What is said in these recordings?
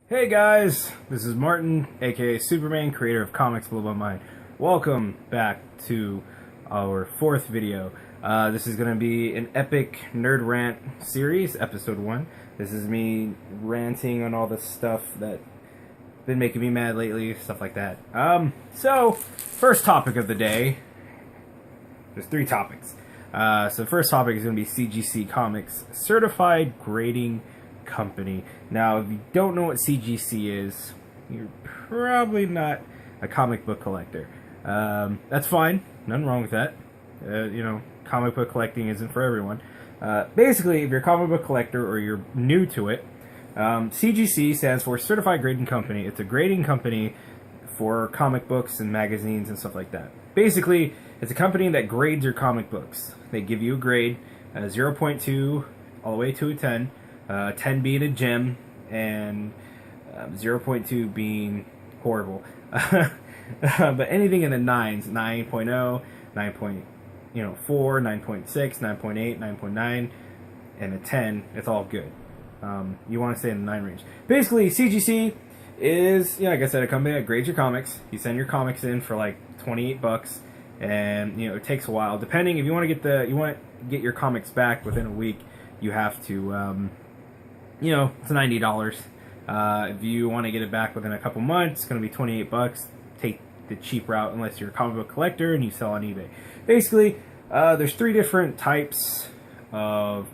Hey guys, this is Martin, aka Superman, creator of Comics Blow My Mind. Welcome back to our fourth video. This is going to be an epic nerd rant series, episode 1. This is me ranting on all the stuff that been making me mad lately, stuff like that. So, first topic of the day. There's 3 topics. So the first topic is going to be CGC Comics, Certified Grading Company. Now, if you don't know what CGC is, you're probably not a comic book collector. That's fine. Nothing wrong with that. Comic book collecting isn't for everyone. Basically, if you're a comic book collector or you're new to it, CGC stands for Certified Grading Company. It's a grading company for comic books and magazines and stuff like that. Basically, it's a company that grades your comic books. They give you a grade, 0.2 all the way to a 10. 10 being a gem, and 0.2 being horrible. But anything in the 9s, 9.0, 9.4, 9.6, 9.8, 9.9, and a 10, it's all good. You want to stay in the 9 range. Basically, CGC is, like I said, a company that grades your comics. You send your comics in for like $28, and it takes a while. Depending, if you want to get your comics back within a week, you have to. It's $90. If you want to get it back within a couple months, it's going to be $28. Take the cheap route unless you're a comic book collector and you sell on eBay. Basically, there's 3 different types of,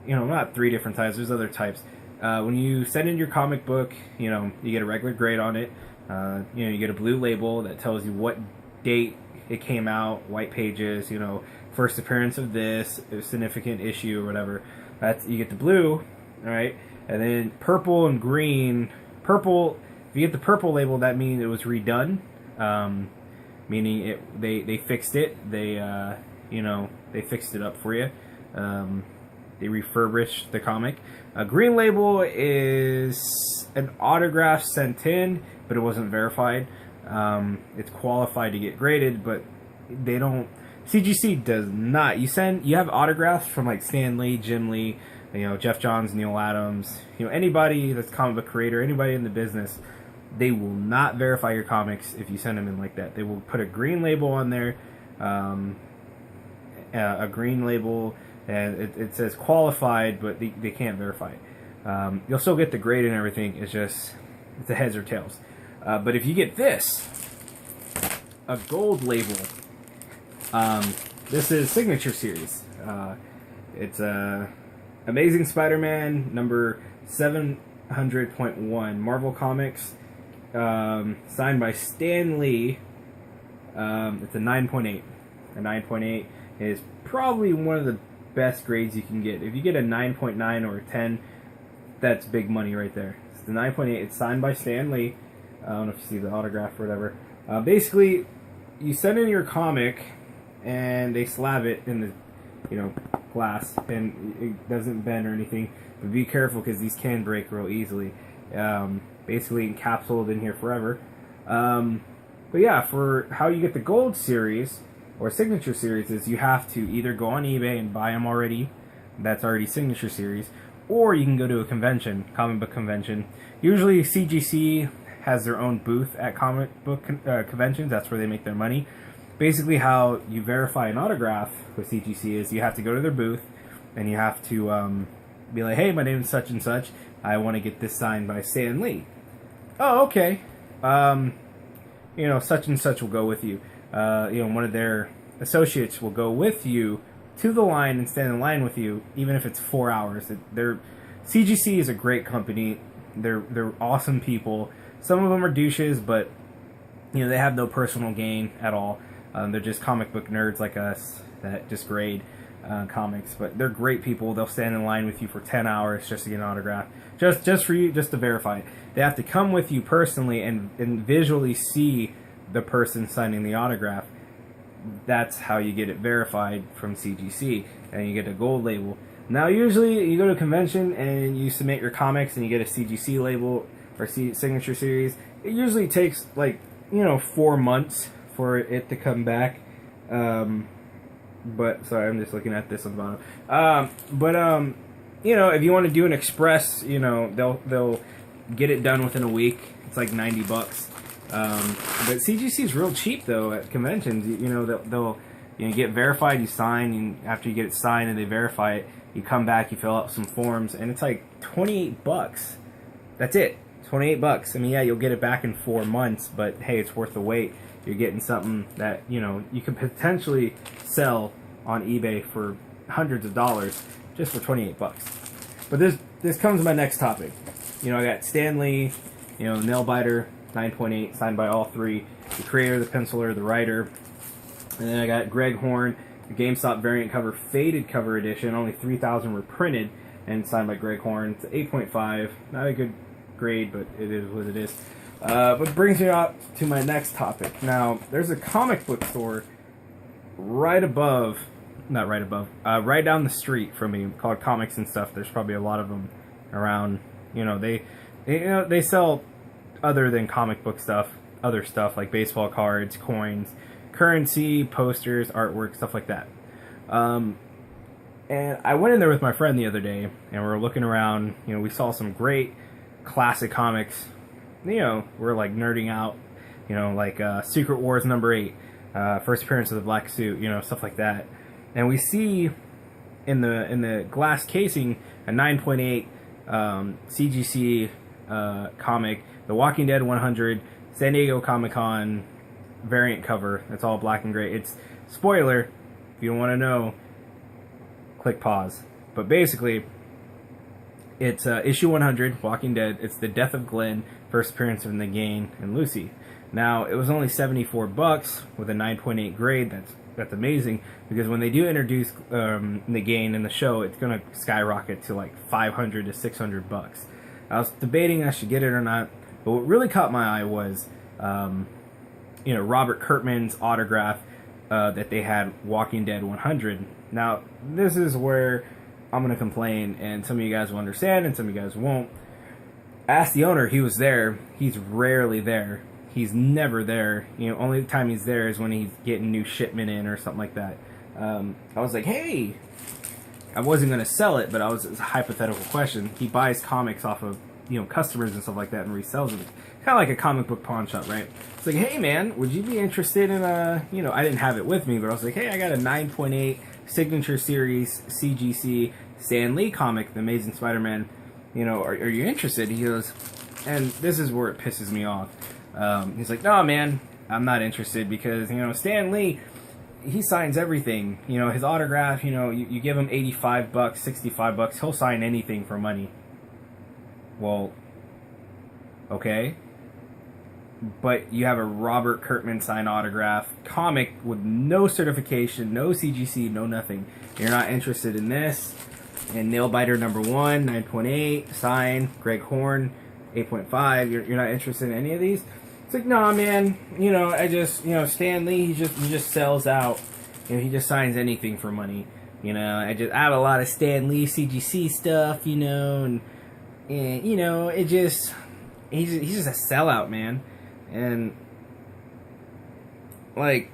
not 3 different types, there's other types. When you send in your comic book, you get a regular grade on it. You get a blue label that tells you what date it came out, white pages, first appearance of this, a significant issue or whatever. You get the blue. Alright, and then purple and green. Purple, if you get the purple label, that means it was redone. Meaning they fixed it. They fixed it up for you. They refurbished the comic. A green label is an autograph sent in, but it wasn't verified. It's qualified to get graded, but they don't. CGC does not. You have autographs from like Stan Lee, Jim Lee, Jeff Johns, Neil Adams, anybody that's a comic book creator, anybody in the business. They will not verify your comics if you send them in like that. They will put a green label on there, a green label, and it says qualified, but they can't verify it. You'll still get the grade and everything. It's a heads or tails. But if you get this, a gold label, this is Signature Series. It's Amazing Spider-Man number 700.1, Marvel Comics, signed by Stan Lee. It's a 9.8. A 9.8 is probably one of the best grades you can get. If you get a 9.9 or a 10, that's big money right there. It's the 9.8. It's signed by Stan Lee. I don't know if you see the autograph or whatever. Basically, you send in your comic, and they slab it in the glass, and it doesn't bend or anything, but be careful because these can break real easily. Basically encapsulated in here forever. But yeah, for how you get the gold series or signature series is you have to either go on eBay and buy them already, that's already signature series, or you can go to a convention, comic book convention. Usually CGC has their own booth at comic book conventions. That's where they make their money. Basically, how you verify an autograph with CGC is you have to go to their booth and you have to be like, hey, my name is such and such. I want to get this signed by Stan Lee. Oh, okay. Such and such will go with you. One of their associates will go with you to the line and stand in line with you, even if it's 4 hours. CGC is a great company. They're awesome people. Some of them are douches, but they have no personal gain at all. They're just comic book nerds like us that just grade comics, but they're great people. They'll stand in line with you for 10 hours just to get an autograph, just for you, just to verify it. They have to come with you personally and visually see the person signing the autograph. That's how you get it verified from CGC, and you get a gold label. Now, usually you go to a convention and you submit your comics and you get a CGC label or signature series. It usually takes like 4 months for it to come back. But sorry, I'm just looking at this on the bottom. If you want to do an express, they'll get it done within a week. It's like 90 bucks. But CGC is real cheap though at conventions. You know, they'll get verified, you sign, and after you get it signed and they verify it, you come back, you fill out some forms, and it's like 28 bucks. That's it. 28 bucks. I mean, yeah, you'll get it back in 4 months, but hey, it's worth the wait. You're getting something that, you know, you could potentially sell on eBay for hundreds of dollars just for 28 bucks. But this comes to my next topic. You know, I got Stan Lee, you know, nail biter, 9.8, signed by all three, the creator, the penciler, the writer. And then I got Greg Horn, the GameStop variant cover, faded cover edition. Only 3,000 were printed and signed by Greg Horn. It's 8.5, not a good grade, but it is what it is. But brings me up to my next topic. Now, there's a comic book store right above, not right above, right down the street from me called Comics and Stuff. There's probably a lot of them around. You know, they sell other than comic book stuff, other stuff like baseball cards, coins, currency, posters, artwork, stuff like that. And I went in there with my friend the other day, and we were looking around. You know, we saw some great classic comics. You know, we're like nerding out. You know, like Secret Wars #8, first appearance of the Black Suit. You know, stuff like that. And we see in the glass casing a 9.8 CGC comic, The Walking Dead 100, San Diego Comic-Con variant cover. That's all black and gray. It's, spoiler, if you don't want to know, click pause. But basically, it's issue 100, Walking Dead. It's the death of Glenn, first appearance of Negan and Lucy. Now, it was only 74 bucks with a 9.8 grade. That's amazing, because when they do introduce Negan in the show, it's gonna skyrocket to like 500 to 600 bucks. I was debating I should get it or not, but what really caught my eye was you know, Robert Kirkman's autograph that they had, Walking Dead 100. Now, this is where I'm going to complain, and some of you guys will understand, and some of you guys won't. Ask the owner, he was there. He's rarely there. He's never there. You know, only time he's there is when he's getting new shipment in or something like that. I was like, hey, I wasn't going to sell it, but it's a hypothetical question. He buys comics off of, you know, customers and stuff like that and resells them. Kind of like a comic book pawn shop, right? It's like, hey man, would you be interested in you know, I didn't have it with me, but I was like, hey, I got a 9.8 Signature Series CGC Stan Lee comic, The Amazing Spider-Man. You know, are you interested? He goes, and this is where it pisses me off. He's like, no man, I'm not interested, because, you know, Stan Lee, he signs everything. You know, his autograph, you know, you give him 85 bucks, 65 bucks, he'll sign anything for money. Well, okay. But you have a Robert Kirkman signed autograph comic with no certification, no CGC, no nothing. You're not interested in this. And Nail Biter #1, 9.8, signed, Greg Horn, 8.5. You're not interested in any of these? It's like, nah, man. You know, you know, Stan Lee, he just sells out. You know, he just signs anything for money. You know, I have a lot of Stan Lee CGC stuff, you know, and you know, he's just a sellout, man. And like,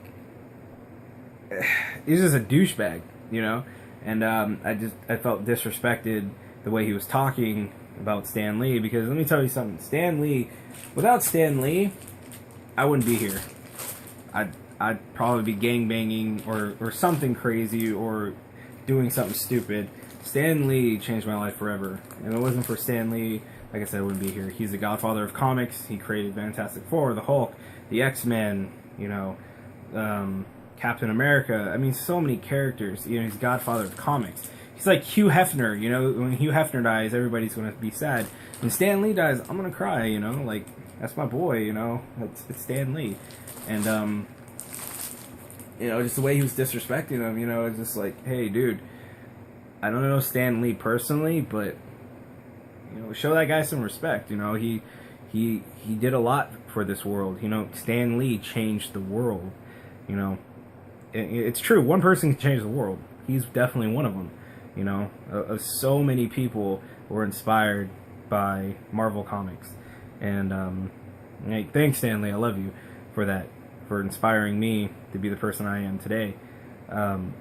he's just a douchebag, you know. And I felt disrespected the way he was talking about Stan Lee, because let me tell you something. Stan Lee, without Stan Lee, I wouldn't be here. I'd probably be gangbanging or something crazy or doing something stupid. Stan Lee changed my life forever. And if it wasn't for Stan Lee, like I said, I wouldn't be here. He's the godfather of comics. He created Fantastic Four, the Hulk, the X-Men, you know, Captain America. I mean, so many characters. You know, he's godfather of comics. He's like Hugh Hefner. You know, when Hugh Hefner dies, everybody's going to be sad. When Stan Lee dies, I'm going to cry, you know. Like, that's my boy, you know. It's Stan Lee. And, you know, just the way he was disrespecting him, you know, it's just like, hey, dude, I don't know Stan Lee personally, but, you know, show that guy some respect. You know, he did a lot for this world. You know, Stan Lee changed the world. You know, it's true. One person can change the world. He's definitely one of them. You know, so many people were inspired by Marvel Comics, and thanks, Stan Lee. I love you for that, for inspiring me to be the person I am today. And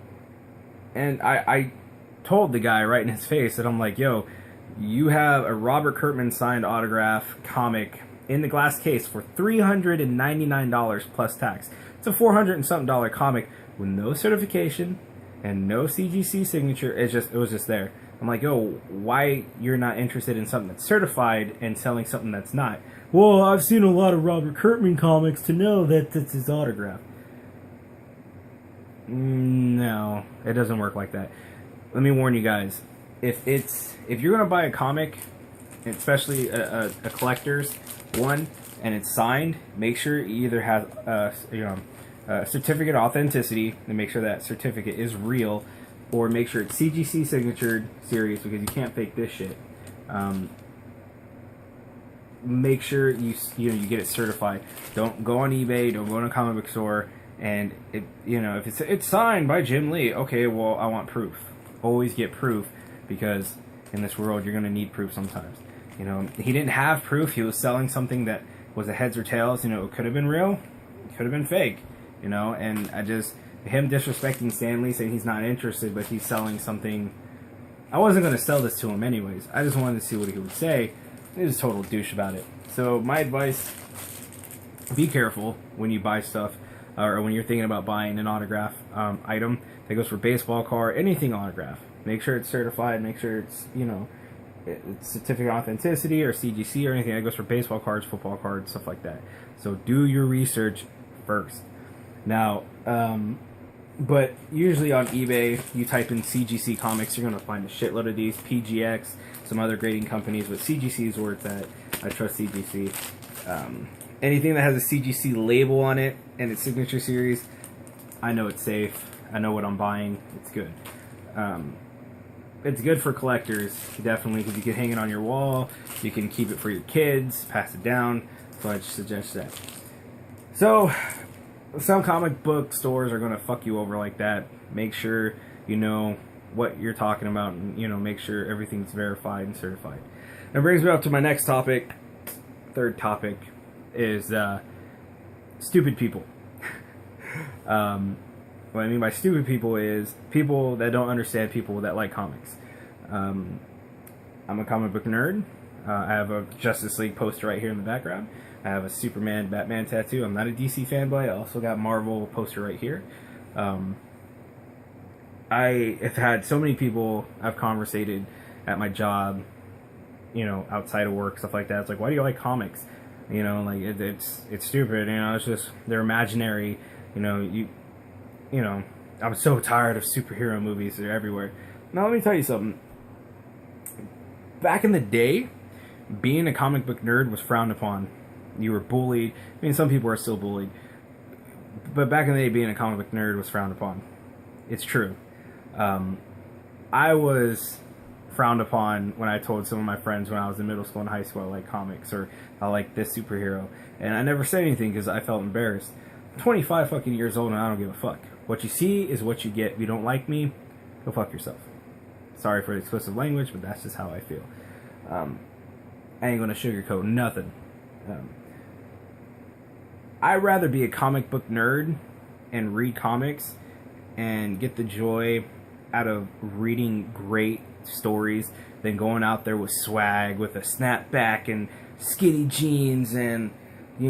I told the guy right in his face that I'm like, yo, You have a Robert Kirkman signed autograph comic in the glass case for $399 plus tax. It's a $400 and something comic with no certification and no CGC signature. It was just there. I'm like, yo, why you're not interested in something that's certified and selling something that's not? Well, I've seen a lot of Robert Kirkman comics to know that it's his autograph. No, it doesn't work like that. Let me warn you guys. If you're gonna buy a comic, especially a collector's one, and it's signed, make sure it either has a certificate of authenticity, and make sure that certificate is real, or make sure it's CGC signatured series, because you can't fake this shit. Make sure you get it certified. Don't go on eBay. Don't go in a comic book store. And if it's signed by Jim Lee, okay, well, I want proof. Always get proof, because in this world you're gonna need proof sometimes. He didn't have proof. He was selling something that was a heads or tails. It could have been real, it could have been fake. And him disrespecting Stan Lee, saying he's not interested, but he's selling something. I wasn't gonna sell this to him anyways. I just wanted to see what he would say. He was a total douche about it. So my advice: be careful when you buy stuff. Or when you're thinking about buying an autograph item that goes for baseball card, anything autograph. Make sure it's certified. Make sure it's it's certificate of authenticity or CGC or anything that goes for baseball cards, football cards, stuff like that. So do your research first. Now, but usually on eBay, you type in CGC comics, you're gonna find a shitload of these. PGX, some other grading companies, but CGC is where it's at. I trust CGC. Anything that has a CGC label on it and its signature series, I know it's safe. I know what I'm buying. It's good. It's good for collectors, definitely, because you can hang it on your wall. You can keep it for your kids, pass it down. So I suggest that. So, some comic book stores are going to fuck you over like that. Make sure you know what you're talking about, and make sure everything's verified and certified. That brings me up to my next topic. Third topic is stupid people. What I mean by stupid people is people that don't understand people that like comics. I'm a comic book nerd. I have a Justice League poster right here in the background. I have a Superman, Batman tattoo. I'm not a DC fanboy. I also got Marvel poster right here. I have had so many people I've conversated at my job, outside of work, stuff like that. It's like, why do you like comics? It's stupid. It's just, they're imaginary. I'm so tired of superhero movies. They're everywhere. Now, let me tell you something. Back in the day, being a comic book nerd was frowned upon. You were bullied. Some people are still bullied. But back in the day, being a comic book nerd was frowned upon. It's true. I was frowned upon when I told some of my friends when I was in middle school and high school I like comics, or I like this superhero. And I never said anything because I felt embarrassed. I'm 25 fucking years old and I don't give a fuck. What you see is what you get. If you don't like me, go fuck yourself. Sorry for the explicit language, but that's just how I feel. I ain't gonna sugarcoat nothing. I'd rather be a comic book nerd and read comics and get the joy out of reading great stories than going out there with swag, with a snapback and skinny jeans and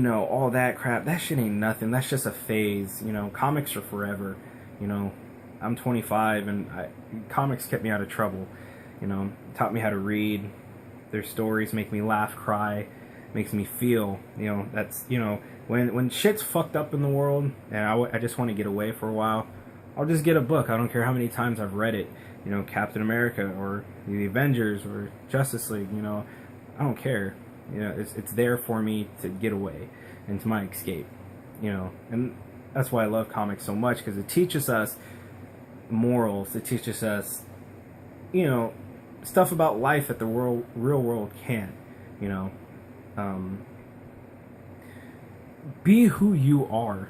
all that crap. That shit ain't nothing. That's just a phase. Comics are forever. I'm 25 and comics kept me out of trouble. Taught me how to read. Their stories make me laugh, cry, makes me feel. That's when shit's fucked up in the world and I just want to get away for a while, I'll just get a book. I don't care how many times I've read it. Captain America or the Avengers or Justice League. I don't care. It's there for me to get away and to my escape. And that's why I love comics so much, because it teaches us morals. It teaches us, stuff about life that the real world can't. Be who you are.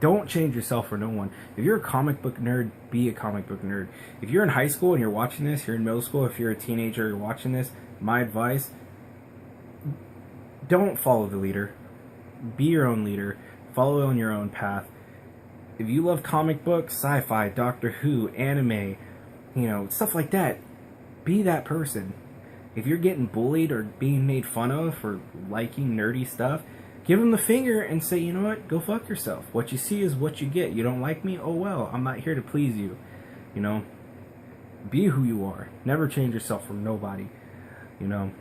Don't change yourself for no one. If you're a comic book nerd, be a comic book nerd. If you're in high school and you're watching this, you're in middle school, if you're a teenager and you're watching this, my advice, don't follow the leader. Be your own leader. Follow on your own path. If you love comic books, sci-fi, Doctor Who, anime, stuff like that, be that person. If you're getting bullied or being made fun of for liking nerdy stuff, give them the finger and say, you know what, go fuck yourself. What you see is what you get. You don't like me? Oh well, I'm not here to please you. You know, be who you are. Never change yourself for nobody. You know,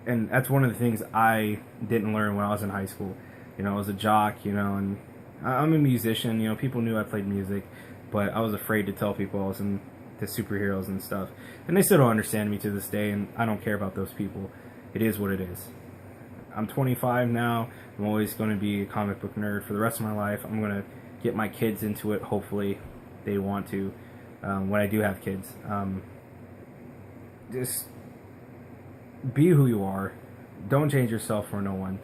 and that's one of the things I didn't learn when I was in high school. You know, I was a jock, you know, and I'm a musician. You know, people knew I played music, but I was afraid to tell people I was into superheroes and stuff. And they still don't understand me to this day, and I don't care about those people. It is what it is. I'm 25 now. I'm always going to be a comic book nerd for the rest of my life. I'm going to get my kids into it, hopefully they want to, when I do have kids. Just be who you are. Don't change yourself for no one.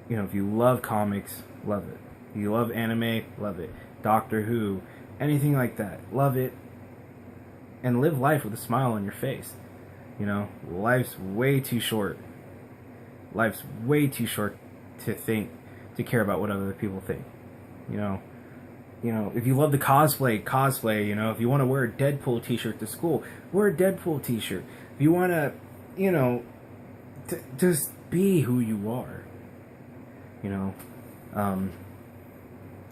You know, if you love comics, love it. If you love anime, love it. Doctor Who, anything like that, love it. And live life with a smile on your face. You know, life's way too short. Life's way too short to care about what other people think. You know, if you love the cosplay, you know, if you want to wear a Deadpool t-shirt to school, wear a Deadpool t-shirt. If you want to, you know, just be who you are. You know,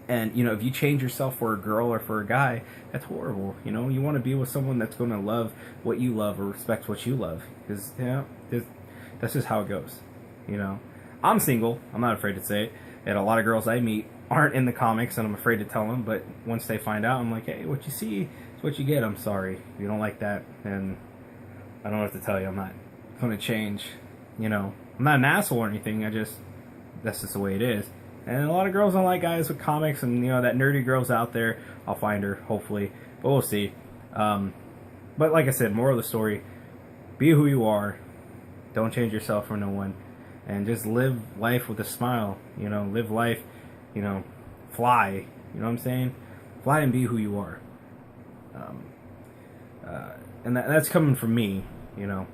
and, you know, if you change yourself for a girl or for a guy, that's horrible. You know, you want to be with someone that's going to love what you love or respect what you love. Because, you know, that's just how it goes. You know, I'm single. I'm not afraid to say it. And a lot of girls I meet aren't in the comics, and I'm afraid to tell them. But once they find out, I'm like, hey, what you see is what you get. I'm sorry. If you don't like that, and I don't know what to tell you. I'm not going to change. You know, I'm not an asshole or anything. That's just the way it is. And a lot of girls don't like guys with comics, and, you know, that nerdy girl's out there. I'll find her, hopefully. But we'll see. But like I said, moral of the story, be who you are. Don't change yourself for no one. And just live life with a smile. You know, live life, you know, fly. You know what I'm saying? Fly and be who you are. And that's coming from me, you know.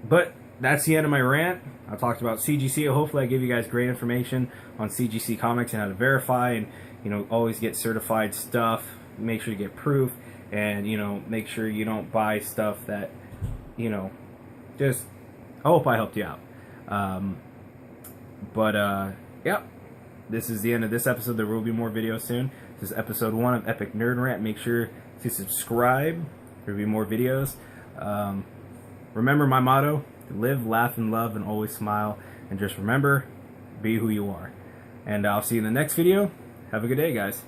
But that's the end of my rant. I talked about CGC. Hopefully I give you guys great information on CGC comics and how to verify and, you know, always get certified stuff. Make sure you get proof, and, you know, make sure you don't buy stuff that, you know, just, I hope I helped you out. Yeah, this is the end of this episode. There will be more videos soon. This is episode 1 of Epic Nerd Rant. Make sure to subscribe. There will be more videos. Remember my motto: live, laugh, and love, and always smile. And just remember, be who you are. And I'll see you in the next video. Have a good day, guys.